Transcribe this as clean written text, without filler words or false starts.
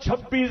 26